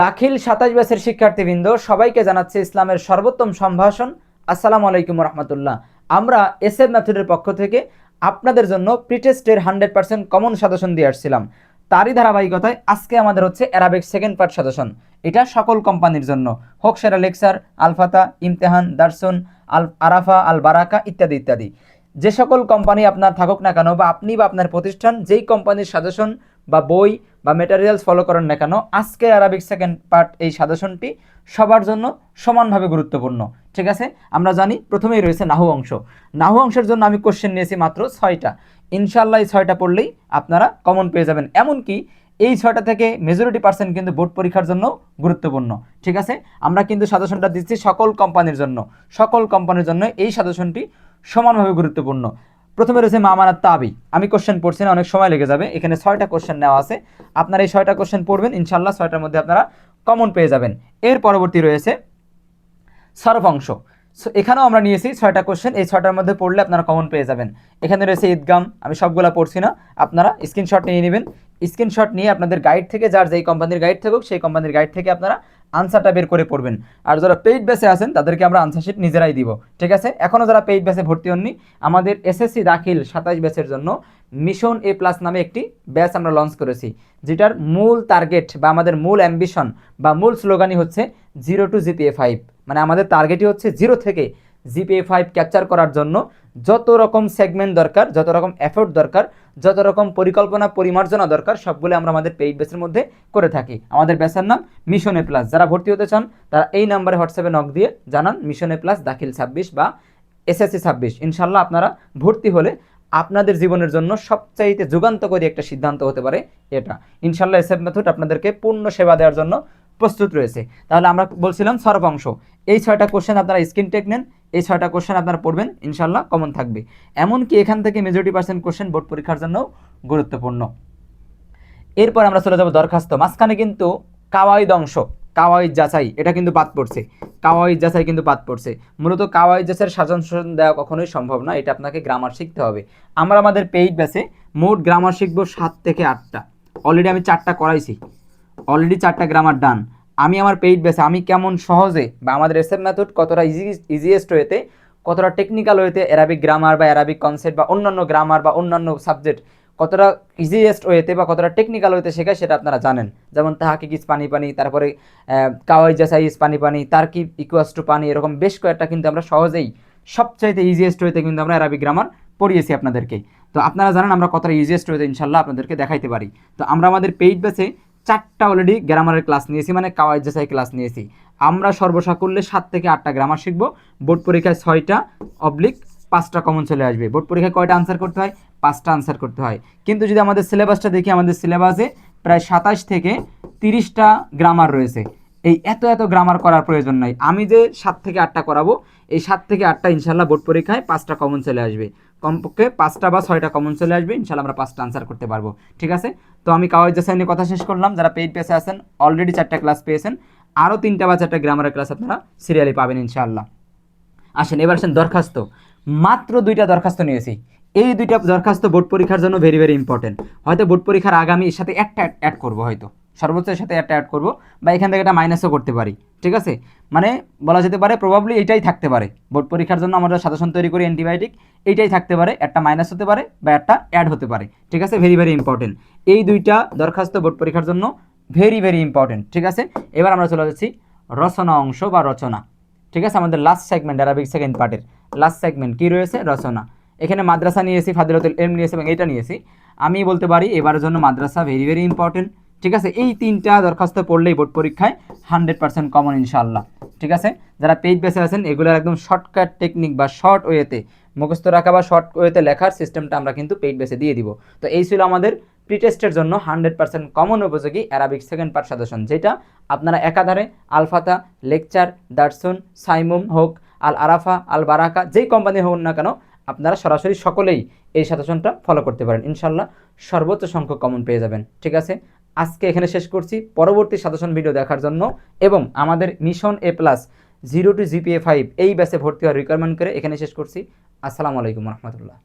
দাখিল ২৭ ব্যাচের শিক্ষার্থীবৃন্দ সবাইকে জানাচ্ছে ইসলামের সর্বোত্তম সম্ভাষণ। আসসালামু আলাইকুম রহমতুল্লাহ। আমরা এসএফ মেথডের পক্ষ থেকে আপনাদের জন্য প্রিটেস্টের 100% কমন সাজেশন দিয়ে আসছিলাম। তারই ধারাবাহিকতায় আজকে আমাদের হচ্ছে অ্যারাবিক সেকেন্ড পার্ট সাজেশন। এটা সকল কোম্পানির জন্য, হোক সেটা লেকচার, আলফাতা, ইমতেহান, দারসুন, আল আরাফা, আল বারাকা ইত্যাদি ইত্যাদি। যে সকল কোম্পানি আপনার থাকুক না কেন, বা আপনি বা আপনার প্রতিষ্ঠান যেই কোম্পানির সাজেশন বা বই বা মেটেরিয়ালস ফলো করেন না কেন, আজকে আরবিক সেকেন্ড পার্ট এই সাজেশনটি সবার জন্য সমানভাবে গুরুত্বপূর্ণ। ঠিক আছে, আমরা জানি প্রথমেই রয়েছে নাহু অংশ। নাহু অংশের জন্য আমি কোশ্চেন নিয়েছি মাত্র 6টা। ইনশাল্লাহ এই 6টা পড়লেই আপনারা কমন পেয়ে যাবেন। এমনকি এই 6টা থেকে মেজরিটি পার্সেন্ট কিন্তু বোর্ড পরীক্ষার জন্য গুরুত্বপূর্ণ। ঠিক আছে, আমরা কিন্তু সাজেশনটা দিচ্ছি সকল কোম্পানির জন্য। সকল কোম্পানির জন্য এই সাজেশনটি সমানভাবে গুরুত্বপূর্ণ। প্রথমে রয়েছে মামানাত তাবি। আমি কোশ্চেন পড়ছি না, অনেক সময় লেগে যাবে। এখানে 6টা কোশ্চেন নেওয়া আছে, আপনারা এই 6টা কোশ্চেন পড়বেন, ইনশাল্লাহ 6টার মধ্যে আপনারা কমন পেয়ে যাবেন। এর পরবর্তী রয়েছে সরফ অংশ। এখানেও আমরা নিয়েছি 6টা কোশ্চেন, এই 6টার মধ্যে পড়লে আপনারা কমন পেয়ে যাবেন। এখানে রয়েছে ঈদগাম, আমি সবগুলা পড়ছি না, আপনারা স্ক্রিনশট নিয়ে নেবেন। স্ক্রিনশট নিয়ে আপনাদের গাইড থেকে, যার যেই কোম্পানির গাইড থাকুক সেই কোম্পানির গাইড থেকে আপনারা আনসারটা বের করে পড়বেন। আর যারা পেইড ব্যাচে আছেন তাদেরকে আমরা আনসার শিট নিজেরাই দিব। ঠিক আছে, এখনও যারা পেইড ব্যাচে ভর্তি হননি, আমাদের এসএসসি দাখিল 27 ব্যাচের জন্য মিশন এ প্লাস নামে একটি ব্যাচ আমরা লঞ্চ করেছি, যেটার মূল টার্গেট বা আমাদের মূল অ্যাম্বিশন বা মূল স্লোগানই হচ্ছে 0 to GPA 5। মানে আমাদের টার্গেটই হচ্ছে 0 থেকে GPA 5 ক্যাপচার করার জন্য যত রকম সেগমেন্ট দরকার, যত রকম এফোর্ট দরকার, যত রকম পরিকল্পনা পরিমার্জনা দরকার, সবগুলো আমরা আমাদের পেইড ব্যাচের মধ্যে করে থাকি। আমাদের ব্যাচের নাম মিশন এ প্লাস। যারা ভর্তি হতে চান তারা এই নাম্বারে হোয়াটসঅ্যাপে নক দিয়ে জানান মিশন এ প্লাস দাখিল 26 বা এসএসসি 26। ইনশাল্লাহ আপনারা ভর্তি হলে আপনাদের জীবনের জন্য সবচাইতে যুগান্তকারী একটা সিদ্ধান্ত হতে পারে এটা। ইনশাল্লাহ এসএফ মেথড আপনাদেরকে পূর্ণ সেবা দেওয়ার জন্য প্রস্তুত রয়েছে। তাহলে আমরা বলছিলাম সরফ অংশ। এই 6টা কোশ্চেন আপনারা স্ক্রিন টেক নেন, এই 6টা কোশ্চেন আপনারা পড়বেন, ইনশাল্লাহ কমন থাকবে। এমনকি এখান থেকে মেজরিটি পার্সেন্ট কোশ্চেন বোর্ড পরীক্ষার জন্য গুরুত্বপূর্ণ। এরপর আমরা চলে যাব দরখাস্ত। মাঝখানে কিন্তু কাওয়াইদ অংশ, কাওয়াইদ যাচাই, এটা কিন্তু বাদ পড়ছে। কাওয়াইদ যাচাই কিন্তু বাদ পড়ছে। মূলত কাওয়াইদ যাচাইয়ের সাজেশন দেওয়া কখনোই সম্ভব না, এটা আপনাকে গ্রামার শিখতে হবে। আমরা আমাদের পেইড ব্যাচে মোট গ্রামার শিখবো 7 থেকে 8টা। অলরেডি আমি 4টা করাইছি, অলরেডি 4টা গ্রামার ডান। আমি আমার পেইড ব্যাচে আমি কেমন সহজে বা আমাদের এসএফ মেথড কতটা ইজিয়েস্ট ওয়েতে, কতটা টেকনিক্যাল ওয়েতে অ্যারাবিক গ্রামার বা অ্যারাবিক কনসেপ্ট বা অন্যান্য গ্রামার বা অন্যান্য সাবজেক্ট কতটা ইজিয়েস্ট ওয়েতে বা কতটা টেকনিক্যাল ওয়েতে শেখায় সেটা আপনারা জানেন। যেমন তাহাকিক ইজ পানি পানি, তারপরে কাওয়াই জাসাই ইজ পানি পানি, তারকিব ইকুয়াস টু পানি, এরকম বেশ কয়েকটা কিন্তু আমরা সহজেই সবচাইতে ইজিয়েস্ট ওয়েতে কিন্তু আমরা অ্যারাবিক গ্রামার পড়িয়েছি আপনাদেরকে। তো আপনারা জানেন আমরা কতটা ইজিয়েস্ট ওয়েতে ইনশাল্লাহ আপনাদেরকে দেখাইতে পারি। তো আমরা আমাদের পেইড ব্যাচে 4টা অলরেডি গ্রামারের ক্লাস নিয়েছি, মানে কাওয়াইদ জাসাই ক্লাস নিয়েছি। আমরা সর্বসাকুল্যে 7 থেকে 8টা গ্রামার শিখবো। বোর্ড পরীক্ষায় 6টা অবলিক 5টা কমন চলে আসবে। বোর্ড পরীক্ষায় কয়টা আনসার করতে হয়? 5টা আনসার করতে হয়। কিন্তু যদি আমাদের সিলেবাসটা দেখি, আমাদের সিলেবাসে প্রায় 27 থেকে 30টা গ্রামার রয়েছে। এই এত গ্রামার করার প্রয়োজন নাই। আমি যে 7 থেকে 8টা করাবো, এই 7 থেকে 8টা ইনশাল্লাহ বোর্ড পরীক্ষায় 5টা কমন চলে আসবে। কমপক্ষে 5টা বা 6টা কমন চলে আসবে, ইনশাল্লাহ আমরা 5টা আনসার করতে পারবো। ঠিক আছে, তো আমি কাওয়াইদ জাসাই নিয়ে কথা শেষ করলাম। যারা পেইড পেসে আছেন অলরেডি 4টা ক্লাস পেয়েছেন, আরও 3টা বা 4টা গ্রামারের ক্লাস আপনারা সিরিয়ালি পাবেন ইনশাআল্লাহ। আসেন এবার আসেন দরখাস্ত। মাত্র 2টা দরখাস্ত নিয়েছি। এই 2টা দরখাস্ত বোর্ড পরীক্ষার জন্য ভেরি ভেরি ইম্পর্টেন্ট। হয়তো বোর্ড পরীক্ষার আগামী এর সাথে একটা অ্যাড করবো, হয়তো সর্বোচ্চ এর সাথে একটা অ্যাড করবো, বা এখান থেকে একটা মাইনাসও করতে পারি। ঠিক আছে, মানে বলা যেতে পারে প্রবাবলি এইটাই থাকতে পারে। বোর্ড পরীক্ষার জন্য আমরা সাজেশন তৈরি করি অ্যান্টিবায়োটিক, এইটাই থাকতে পারে, একটা মাইনাস হতে পারে বা একটা অ্যাড হতে পারে। ঠিক আছে, ভেরি ভেরি ইম্পর্টেন্ট। এই 2টা দরখাস্ত বোর্ড পরীক্ষার জন্য ভেরি ভেরি ইম্পর্টেন্ট। ঠিক আছে, এবার আমরা চলে যাচ্ছি রচনা অংশ বা রচনা। ঠিক আছে, আমাদের লাস্ট সেগমেন্ট অ্যারাবিক সেকেন্ড পার্টের লাস্ট সেগমেন্ট কি রয়েছে? রচনা। এখানে মাদ্রাসা নিয়েছি, ফাদিলাতুল ইলম নিয়েছি এবং এটা নিয়েছি। আমি বলতে পারি এবারের জন্য মাদ্রাসা ভেরি ভেরি ইম্পর্টেন্ট। ঠিক আছে, এই 3টা দরখাস্ত পড়লেই বোর্ড পরীক্ষায় 100% কমন ইনশাআল্লাহ। ঠিক আছে, যারা পেইড বেসে আছেন এগুলোর একদম শর্টকাট টেকনিক বা শর্ট ওয়েতে মুখস্থ রাখা বা শর্ট ওয়েতে লেখার সিস্টেমটা আমরা কিন্তু পেইড বেসে দিয়ে দিব। তো এই ছিল আমাদের প্রিটেস্টের জন্য 100% কমন উপযোগী অ্যারাবিক সেকেন্ড পার্ট সাজেশন, যেটা আপনারা একাধারে আলফাতা, লেকচার, দারসুন, সাইমুম হোক, আল আরাফা, আল বারাকা, যেই কোম্পানি হোক না কেন আপনারা সরাসরি সকলেই এই সাজেশনটা ফলো করতে পারেন। ইনশাল্লাহ সর্বোচ্চ সংখ্যক কমন পেয়ে যাবেন। ঠিক আছে, আজকে এখানে শেষ করছি। পরবর্তী সাজেশন ভিডিও দেখার জন্য এবং আমাদের mission A plus 0 to GPA 5 এই ব্যাচে ভর্তি হওয়ার রিকোয়ারমেন্ট করে এখানে শেষ করছি। আসসালামু আলাইকুম রহমতুল্লাহ।